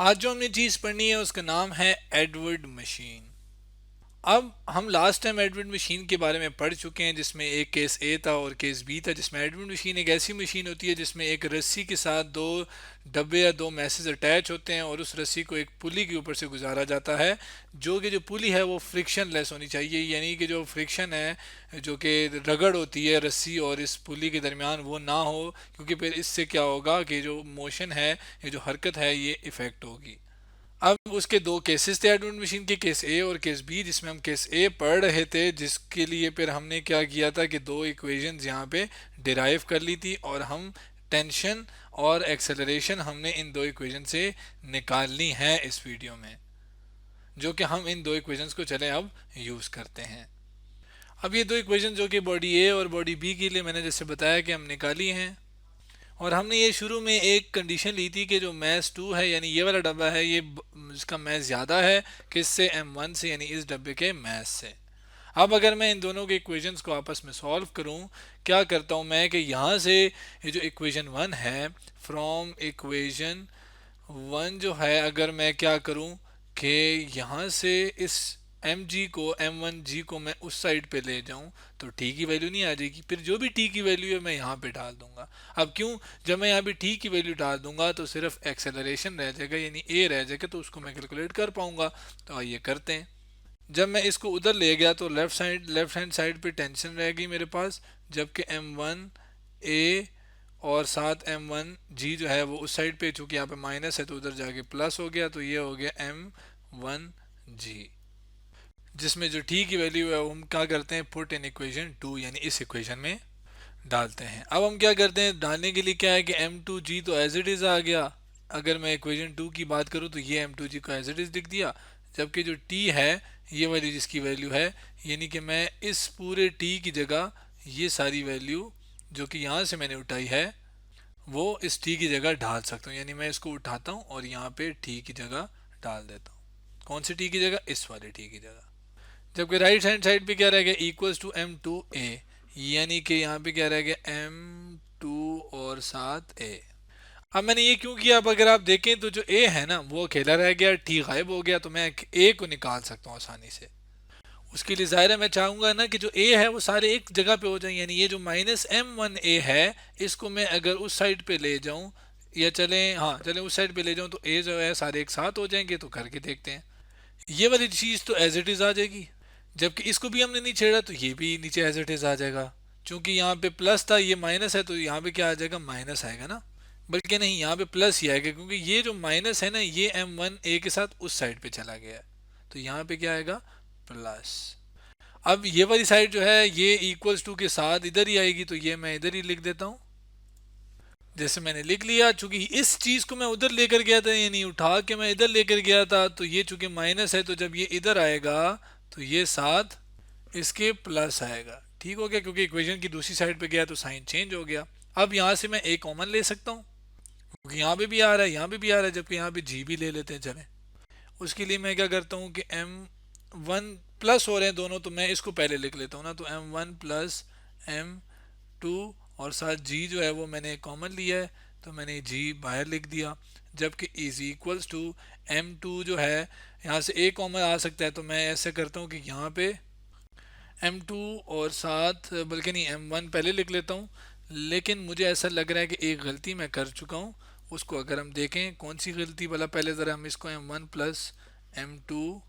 आज जो हमने चीज़ पढ़नी है उसका नाम है एडवर्ड मशीन। अब हम लास्ट टाइम एडवर्ड मशीन के बारे में पढ़ चुके हैं जिसमें एक केस ए था और केस बी था। जिसमें एडवर्ड मशीन एक ऐसी मशीन होती है जिसमें एक रस्सी के साथ दो डब्बे या दो मैसेज अटैच होते हैं और उस रस्सी को एक पुली के ऊपर से गुजारा जाता है। जो पुली है वो फ्रिक्शन लेस होनी चाहिए, यानी कि जो फ्रिक्शन है जो कि रगड़ होती है रस्सी और इस पुली के दरमियान वो ना हो, क्योंकि फिर इससे क्या होगा कि जो मोशन है ये जो हरकत है ये इफ़ेक्ट होगी। अब उसके दो केसेस थे एडमंड मशीन के, केस ए और केस बी। जिसमें हम केस ए पढ़ रहे थे जिसके लिए फिर हमने क्या किया था कि दो इक्वेशंस यहाँ पे डिराइव कर ली थी और हम टेंशन और एक्सेलरेशन हमने इन दो इक्वेशन से निकालनी है इस वीडियो में, जो कि हम इन दो इक्वेशंस को चले अब यूज़ करते हैं। अब ये दो इक्वेशन जो कि बॉडी ए और बॉडी बी के लिए मैंने जैसे बताया कि हम निकाली हैं, और हमने ये शुरू में एक कंडीशन ली थी कि जो मैस टू है यानी ये वाला डब्बा है ये इसका मैस ज़्यादा है किससे, एम वन से, यानी इस डब्बे के मैस से। अब अगर मैं इन दोनों के इक्वेशंस को आपस में सॉल्व करूं, क्या करता हूं मैं कि यहाँ से ये जो इक्वेशन वन है, फ्रॉम इक्वेशन वन जो है अगर मैं क्या करूं कि यहाँ से इस एम जी को, एम वन जी को मैं उस साइड पे ले जाऊं तो टी की वैल्यू नहीं आ जाएगी। फिर जो भी टी की वैल्यू है मैं यहाँ पे डाल दूंगा। अब क्यों, जब मैं यहाँ पे टी की वैल्यू डाल दूंगा तो सिर्फ एक्सेलरेशन रह जाएगा यानी ए रह जाएगा, तो उसको मैं कैलकुलेट कर पाऊंगा। तो आइए करते हैं। जब मैं इसको उधर ले गया तो लेफ्ट हैंड साइड पे टेंशन रह गई मेरे पास, जबकि एम वन ए और साथ एम वन जी जो है वो उस साइड पे, चूंकि यहाँ पे माइनस है तो उधर जाके प्लस हो गया, तो ये हो गया एम वन जी। जिसमें जो टी की वैल्यू है वो हम क्या करते हैं, पुट इन इक्वेशन टू, यानी इस इक्वेशन में डालते हैं। अब हम क्या करते हैं, डालने के लिए क्या है कि एम टू जी तो एज इट इज़ आ गया। अगर मैं इक्वेशन टू की बात करूँ तो ये एम टू जी को एज इट इज़ लिख दिया, जबकि जो टी है ये वाली जिसकी वैल्यू है, यानी कि मैं इस पूरे टी की जगह ये सारी वैल्यू जो कि यहाँ से मैंने उठाई है वो इस टी की जगह डाल सकता हूँ। यानी मैं इसको उठाता हूँ और यहाँ पे टी की जगह डाल देता हूँ। कौन सी टी की जगह, इस वाले टी की जगह। जबकि राइट हैंड साइड पे क्या रह गया, इक्वल्स टू एम टू ए, यानी कि यहाँ पे क्या रह गया, एम टू और साथ ए। अब मैंने ये क्यों किया, अब अगर आप देखें तो जो ए है ना वो अकेला रह गया, टी गायब हो गया, तो मैं ए को निकाल सकता हूँ आसानी से। उसके लिए ज़ाहिर है मैं चाहूँगा ना कि जो ए है वो सारे एक जगह पे हो जाए, यानी ये जो माइनस एम वन ए है इसको मैं अगर उस साइड पे ले जाऊँ, या चलें, हाँ चलें उस साइड पे ले जाऊँ, तो ए जो है सारे एक साथ हो जाएंगे। तो करके देखते हैं। ये वाली चीज़ तो एज इट इज़ आ जाएगी, जबकि इसको भी हमने नहीं छेड़ा तो ये भी नीचे एज इट इज़ आ जाएगा। चूंकि यहाँ पे प्लस था ये माइनस है तो यहाँ पे क्या आ जाएगा, माइनस आएगा ना। बल्कि नहीं, यहाँ पे प्लस ही आएगा क्योंकि ये जो माइनस है ना ये एम वन ए के साथ उस साइड पे चला गया है, तो यहाँ पे क्या आएगा, प्लस। अब ये वाली साइड जो है ये इक्वल्स टू के साथ इधर ही आएगी, तो ये मैं इधर ही लिख देता हूँ। जैसे मैंने लिख लिया, चूंकि इस चीज को मैं उधर लेकर गया था, यानी उठा के मैं इधर लेकर गया था, तो ये चूंकि माइनस है तो जब ये इधर आएगा तो ये साथ इसके प्लस आएगा। ठीक हो गया, क्योंकि इक्वेशन की दूसरी साइड पे गया तो साइन चेंज हो गया। अब यहाँ से मैं ए कॉमन ले सकता हूँ क्योंकि यहाँ पे भी आ रहा है, यहाँ पे भी आ रहा है, जबकि यहाँ पे जी भी ले लेते हैं। चले, उसके लिए मैं क्या करता हूँ कि एम वन प्लस हो रहे हैं दोनों, तो मैं इसको पहले लिख लेता हूँ ना, तो M one plus M two और साथ जी जो है वो मैंने कॉमन लिया है, तो मैंने जी बाहर लिख दिया। जबकि is equals to M two जो है यहाँ से ए कॉमन आ सकता है, तो मैं ऐसे करता हूँ कि यहाँ पे एम टू और साथ, बल्कि नहीं एम वन पहले लिख लेता हूँ। लेकिन मुझे ऐसा लग रहा है कि एक गलती मैं कर चुका हूँ। उसको अगर हम देखें कौन सी गलती, वाला पहले ज़रा हम इसको M one plus M two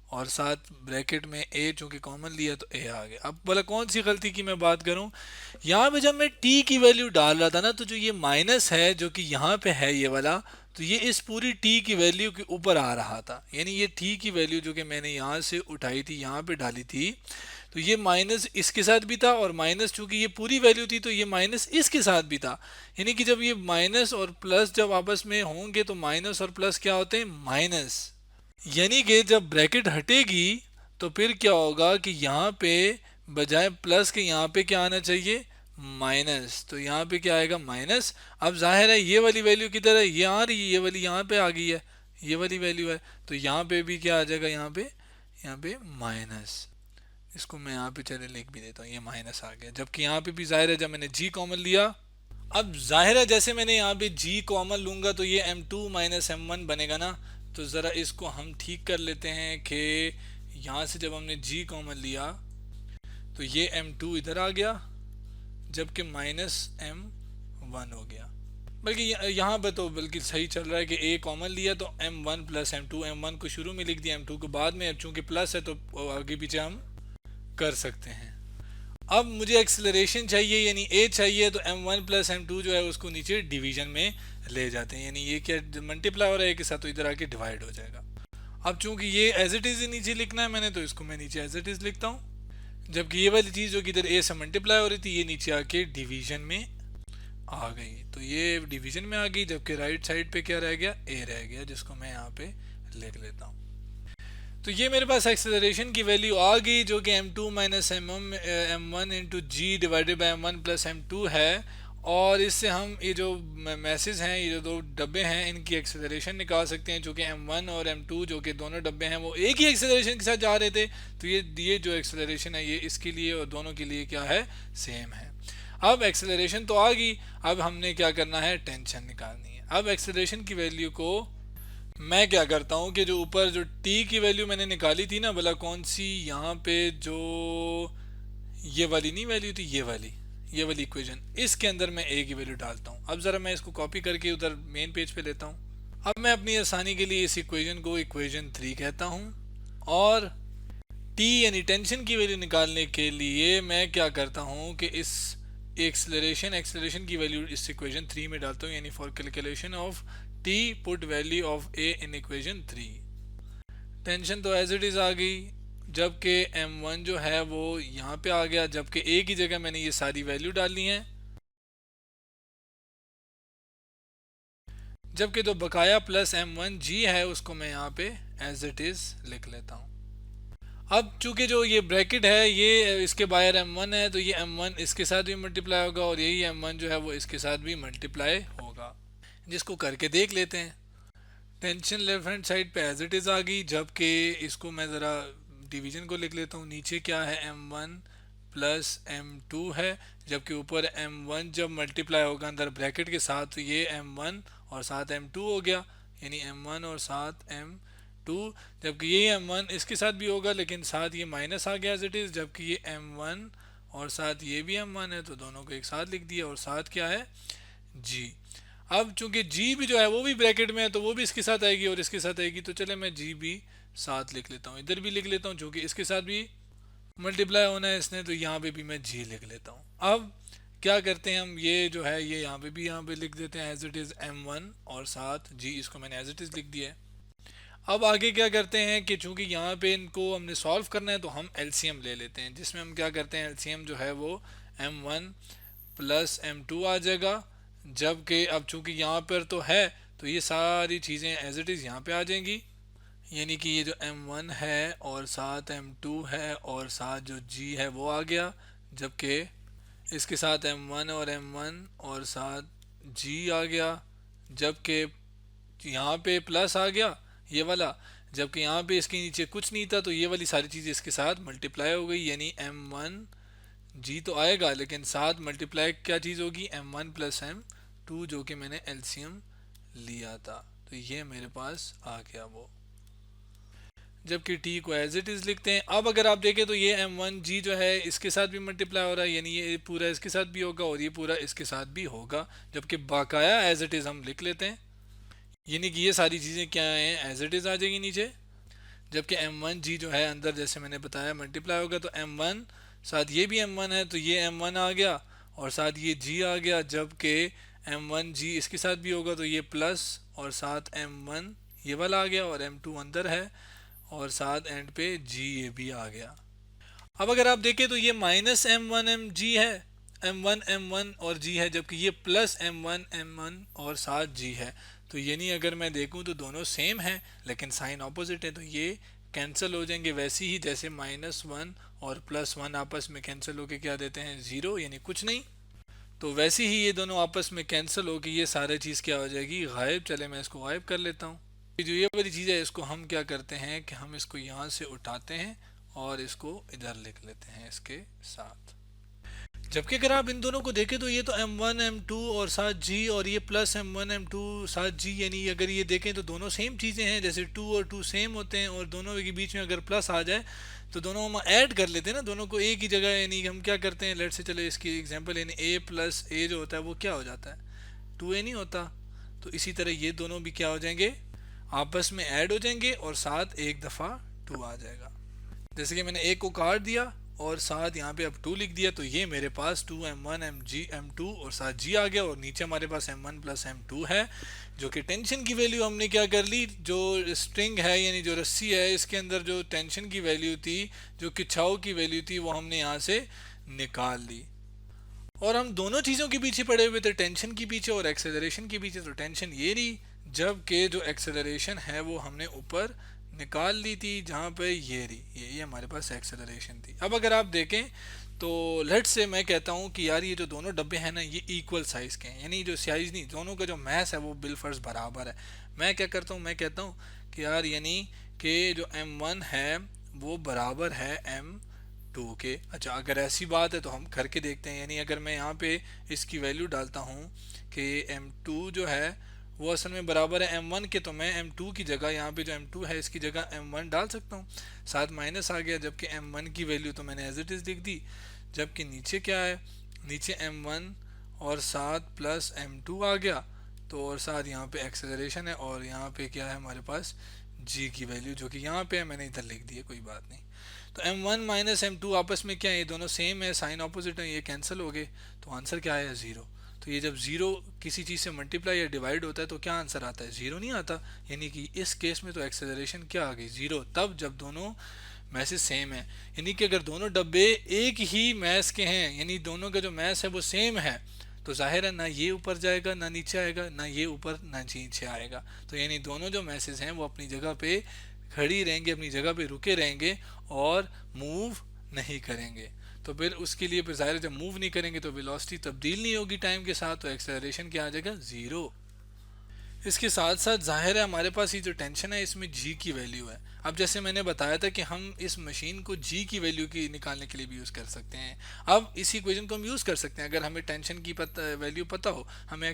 और साथ ब्रैकेट में ए चूंकि कॉमन लिया तो ए आ गया। अब बोला कौन सी गलती की मैं बात करूं, यहाँ पे जब मैं टी की वैल्यू डाल रहा था ना, तो जो ये माइनस है जो कि यहाँ पे है ये वाला, तो ये इस पूरी टी की वैल्यू के ऊपर आ रहा था। यानी ये टी की वैल्यू जो कि मैंने यहाँ से उठाई थी यहाँ पे डाली थी, तो ये माइनस इसके साथ भी था, और माइनस चूंकि ये पूरी वैल्यू थी तो ये माइनस इसके साथ भी था। यानी कि जब ये माइनस और प्लस जब आपस में होंगे तो माइनस और प्लस क्या होते हैं, माइनस। यानी कि जब ब्रैकेट हटेगी तो फिर क्या होगा कि यहाँ पे बजाय प्लस के यहाँ पे क्या आना चाहिए, माइनस। तो यहाँ पे क्या आएगा, माइनस। अब जाहिर है ये वाली वैल्यू किधर है, ये आ रही है, ये वाली यहाँ पे आ गई है, ये वाली वैल्यू है, तो यहाँ पे भी क्या आ जाएगा, यहाँ पे माइनस। इसको मैं यहाँ पे चले लिख भी देता हूँ, ये माइनस आ गया। जबकि यहाँ पे भी जाहिर है जब मैंने जी कॉमन लिया अब जाहिर है जैसे मैंने यहाँ पे g कॉमन लूंगा तो ये m2 माइनस m1 बनेगा ना। तो ज़रा इसको हम ठीक कर लेते हैं कि यहाँ से जब हमने g कॉमन लिया तो ये m2 इधर आ गया, जबकि माइनस m1 हो गया। बल्कि यहाँ पे तो बल्कि सही चल रहा है कि a कॉमन लिया तो m1 प्लस m2, m1 को शुरू में लिख दिया, m2 को बाद में, अब चूंकि प्लस है तो आगे पीछे हम कर सकते हैं। अब मुझे एक्सेलरेशन चाहिए यानी a चाहिए, तो m1 प्लस m2 जो है उसको नीचे डिवीजन में ले जाते हैं, यानी ये क्या मल्टीप्लाई हो रहा है एक के साथ, तो इधर आके डिवाइड हो जाएगा। अब चूंकि ये एज इट इज नीचे लिखना है मैंने, तो इसको मैं नीचे एज इट इज लिखता हूँ, जबकि ये वाली चीज़ जो कि इधर a से मल्टीप्लाई हो रही थी ये नीचे आके डिवीजन में आ गई, तो ये डिवीजन में आ गई, जबकि राइट साइड पे क्या रह गया, a रह गया, जिसको मैं यहाँ पे लिख लेता हूँ। तो ये मेरे पास एक्सेलरेशन की वैल्यू आ गई जो कि m2 minus m1 into G divided by m1 plus m2 है। और इससे हम ये जो मैसेज हैं, ये जो दो डब्बे हैं, इनकी एक्सेलरेशन निकाल सकते हैं, जो कि m1 और m2 जो कि दोनों डब्बे हैं वो एक ही एक्सेलरेशन के साथ जा रहे थे, तो ये जो एक्सेलरेशन है ये इसके लिए और दोनों के लिए क्या है, सेम है। अब एक्सेलरेशन तो आ गई, अब हमने क्या करना है, टेंशन निकालनी है। अब एक्सेलरेशन की वैल्यू को मैं क्या करता हूँ कि जो ऊपर जो t की वैल्यू मैंने निकाली थी ना, भला कौन सी, यहाँ पे जो ये वाली नहीं वैल्यू थी, ये वाली इक्वेशन, इसके अंदर मैं a की वैल्यू डालता हूँ। अब ज़रा मैं इसको कॉपी करके उधर मेन पेज पे लेता हूँ। अब मैं अपनी आसानी के लिए इस इक्वेशन को इक्वेशन 3 कहता हूँ, और t यानी टेंशन की वैल्यू निकालने के लिए मैं क्या करता हूँ कि इस एक्सेलरेशन की वैल्यू इस इक्वेशन 3 में डालता हूँ, यानी for calculation of t put value of a in equation 3। Tension तो एज इट इज आ गई, जबकि m1 जो है वो यहाँ पे आ गया, जबकि a की जगह मैंने ये सारी वैल्यू डाली हैं, जबकि जो बकाया प्लस m1g है उसको मैं यहाँ पे एज इट इज लिख लेता हूँ। अब चूंकि जो ये ब्रैकेट है ये इसके बाहर m1 है, तो ये m1 इसके साथ भी मल्टीप्लाई होगा और यही m1 जो है वो इसके साथ भी मल्टीप्लाई होगा, जिसको करके देख लेते हैं। टेंशन लेफ्ट हैंड साइड पे एज इट इज़ आ गई, जबकि इसको मैं ज़रा डिवीजन को लिख लेता हूँ। नीचे क्या है, m1 प्लस m2 है, जबकि ऊपर m1 जब मल्टीप्लाई होगा अंदर ब्रैकेट के साथ तो ये m1 और साथ m2 हो गया, यानी m1 और साथ m2, जबकि ये m1 इसके साथ भी होगा लेकिन साथ ये माइनस आ गया एज इट इज़, जबकि ये m1 और साथ ये भी m1 है, तो दोनों को एक साथ लिख दिया, और साथ क्या है, g। अब चूंकि g भी जो है वो भी ब्रैकेट में है तो वो भी इसके साथ आएगी और इसके साथ आएगी, तो चले मैं g भी साथ लिख लेता हूँ, इधर भी लिख लेता हूँ, चूंकि इसके साथ भी मल्टीप्लाई होना है इसने, तो यहाँ पे भी मैं g लिख लेता हूँ। अब क्या करते हैं हम, ये जो है ये यहाँ पे भी यहाँ पे लिख देते हैं एज इट इज़ m1 और साथ g, इसको मैंने एज इट इज़ लिख दिया है। अब आगे क्या करते हैं कि चूंकि यहाँ पे इनको हमने सॉल्व करना है तो हम एलसीएम ले लेते हैं, जिसमें हम क्या करते हैं, एलसीएम जो है वो m1 प्लस m2 आ जाएगा, जबकि अब चूंकि यहाँ पर तो है तो ये सारी चीज़ें एज इट इज़ यहाँ पे आ जाएंगी, यानी कि ये जो m1 है और साथ m2 है और साथ जो g है वो आ गया, जबकि इसके साथ m1 और m1 और साथ g आ गया, जबकि यहाँ पे प्लस आ गया ये वाला, जबकि यहाँ पे इसके नीचे कुछ नहीं था, तो ये वाली सारी चीज़ें इसके साथ मल्टीप्लाई हो गई, यानी m1 g तो आएगा लेकिन साथ मल्टीप्लाई क्या चीज़ होगी, m1 प्लस m2, जो कि मैंने एलसीएम लिया था, तो ये मेरे पास आ गया वो, जबकि t को एज इट इज़ लिखते हैं। अब अगर आप देखें तो ये m1g जो है इसके साथ भी मल्टीप्लाई हो रहा है, यानी ये पूरा इसके साथ भी होगा और ये पूरा इसके साथ भी होगा, जबकि बाकाया एज इट इज़ हम लिख लेते हैं, यानी कि ये सारी चीज़ें क्या हैं, एज इट इज़ आ जाएगी नीचे, जबकि m1g जो है अंदर जैसे मैंने बताया मल्टीप्लाई होगा, तो m1 साथ ये भी m1 है तो ये m1 आ गया और साथ ये g आ गया, जबकि m1g इसके साथ भी होगा तो ये प्लस और साथ m1 ये वाला आ गया और m2 अंदर है और साथ एंड पे g ये भी आ गया। अब अगर आप देखें तो ये माइनस m1 mg है, m1 m1 और g है, जबकि ये प्लस m1 m1 और साथ g है, तो यानी अगर मैं देखूं तो दोनों सेम हैं लेकिन साइन ऑपोजिट है, तो ये कैंसिल हो जाएंगे, वैसे ही जैसे -1 और +1 आपस में कैंसिल होके क्या देते हैं, 0, यानी कुछ नहीं, तो वैसे ही ये दोनों आपस में कैंसिल होके ये सारी चीज़ क्या हो जाएगी, गायब। चले मैं इसको गायब कर लेता हूँ। जो ये वाली चीज़ है इसको हम क्या करते हैं कि हम इसको यहाँ से उठाते हैं और इसको इधर लिख लेते हैं इसके साथ। जबकि अगर आप इन दोनों को देखें तो ये तो m1 m2 और साथ g और ये प्लस m1 m2 साथ g, यानी अगर ये देखें तो दोनों सेम चीज़ें हैं, जैसे 2 और 2 सेम होते हैं और दोनों के बीच में अगर प्लस आ जाए तो दोनों हम ऐड कर लेते हैं ना दोनों को एक ही जगह, यानी हम क्या करते हैं, लेट से चले इसकी एग्जांपल, यानी a प्लस a जो होता है वो क्या हो जाता है, 2a नहीं होता। तो इसी तरह ये दोनों भी क्या हो जाएंगे, आपस में ऐड हो जाएंगे और साथ एक दफ़ा 2 आ जाएगा। जैसे कि मैंने एक को काट दिया और साथ यहाँ पे अब 2 लिख दिया, तो ये मेरे पास 2m1 m2 और साथ g आ गया, और नीचे हमारे पास m1 प्लस m2 है, जो कि टेंशन की वैल्यू हमने क्या कर ली, जो स्ट्रिंग है यानी जो रस्सी है इसके अंदर जो टेंशन की वैल्यू थी, जो खिंचाव की वैल्यू थी, वो हमने यहाँ से निकाल ली। और हम दोनों चीज़ों के पीछे पड़े हुए थे, टेंशन के पीछे और एक्सेलरेशन के पीछे। तो टेंशन ये रही, जबकि जो एक्सेलरेशन है वो हमने ऊपर निकाल ली थी, जहाँ पे ये रही, ये हमारे पास एक्सेलरेशन थी। अब अगर आप देखें तो लेट से मैं कहता हूँ कि यार ये जो दोनों डब्बे हैं ना ये इक्वल साइज़ के हैं, यानी जो साइज़ नहीं, दोनों का जो मैस है वो बिलफर्ज बराबर है। मैं क्या करता हूँ, मैं कहता हूँ कि यार यानी कि जो m1 है वो बराबर है m2 के। अच्छा, अगर ऐसी बात है तो हम करके देखते हैं, यानी अगर मैं यहाँ पे इसकी वैल्यू डालता हूँ कि m2 जो है वो असल में बराबर है m1 के, तो मैं m2 की जगह, यहाँ पे जो m2 है इसकी जगह m1 डाल सकता हूँ, साथ माइनस आ गया, जबकि m1 की वैल्यू तो मैंने एज इट इज़ लिख दी। जबकि नीचे क्या है, नीचे m1 और साथ प्लस m2 आ गया, तो और साथ यहाँ पे एक्सेलरेशन है और यहाँ पे क्या है हमारे पास g की वैल्यू, जो कि यहाँ पे है, मैंने इधर लिख दी है, कोई बात नहीं। तो m1 माइनस m2 आपस में क्या है, ये दोनों सेम है, साइन ऑपोजिट है, ये कैंसिल हो गए, तो आंसर क्या है, ज़ीरो। तो ये जब ज़ीरो किसी चीज़ से मल्टीप्लाई या डिवाइड होता है तो क्या आंसर आता है, ज़ीरो नहीं आता। यानी कि इस केस में तो एक्सेलरेशन क्या आ गई, ज़ीरो, तब जब दोनों मैसेज सेम है। यानी कि अगर दोनों डब्बे एक ही मैस के हैं, यानी दोनों का जो मैस है वो सेम है, तो जाहिर है ना ये ऊपर जाएगा ना नीचे आएगा, ना ये ऊपर ना नीचे आएगा। तो यानी दोनों जो मैसेज हैं वो अपनी जगह पे खड़ी रहेंगे, अपनी जगह पे रुके रहेंगे और मूव नहीं करेंगे। तो फिर उसके लिए फिर जाहिर है जब मूव नहीं करेंगे तो वेलोसिटी तब्दील नहीं होगी टाइम के साथ, तो एक्सेलरेशन क्या आ जाएगा, ज़ीरो। इसके साथ साथ जाहिर है हमारे पास ये जो टेंशन है इसमें जी की वैल्यू है। अब जैसे मैंने बताया था कि हम इस मशीन को जी की वैल्यू की निकालने के लिए भी यूज़ कर सकते हैं। अब इसी इक्वेशन को हम यूज़ कर सकते हैं, अगर हमें टेंशन की वैल्यू पता हो, हमें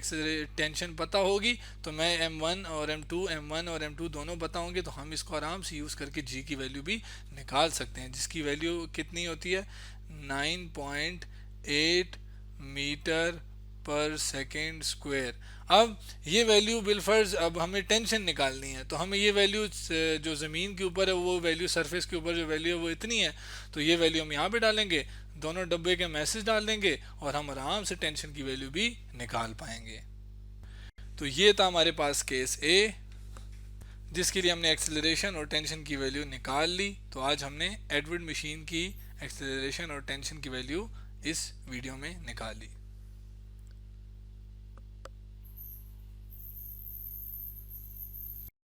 टेंशन पता होगी, तो मैं m1 और m2 दोनों पता होंगे, तो हम इसको आराम से यूज़ करके जी की वैल्यू भी निकाल सकते हैं, जिसकी वैल्यू कितनी होती है, 9.8 मीटर पर सेकेंड स्क्वायर। अब ये वैल्यू बिलफर्ज, अब हमें टेंशन निकालनी है, तो हमें ये वैल्यू जो ज़मीन के ऊपर है वो वैल्यू सरफेस के ऊपर जो वैल्यू है वो इतनी है, तो ये वैल्यू हम यहाँ पे डालेंगे, दोनों डब्बे के मैसेज डाल देंगे और हम आराम से टेंशन की वैल्यू भी निकाल पाएंगे। तो ये था हमारे पास केस ए, जिसके लिए हमने एक्सेलरेशन और टेंशन की वैल्यू निकाल ली। तो आज हमने एडवर्ड मशीन की एक्सेलरेशन और टेंशन की वैल्यू इस वीडियो में निकाल ली।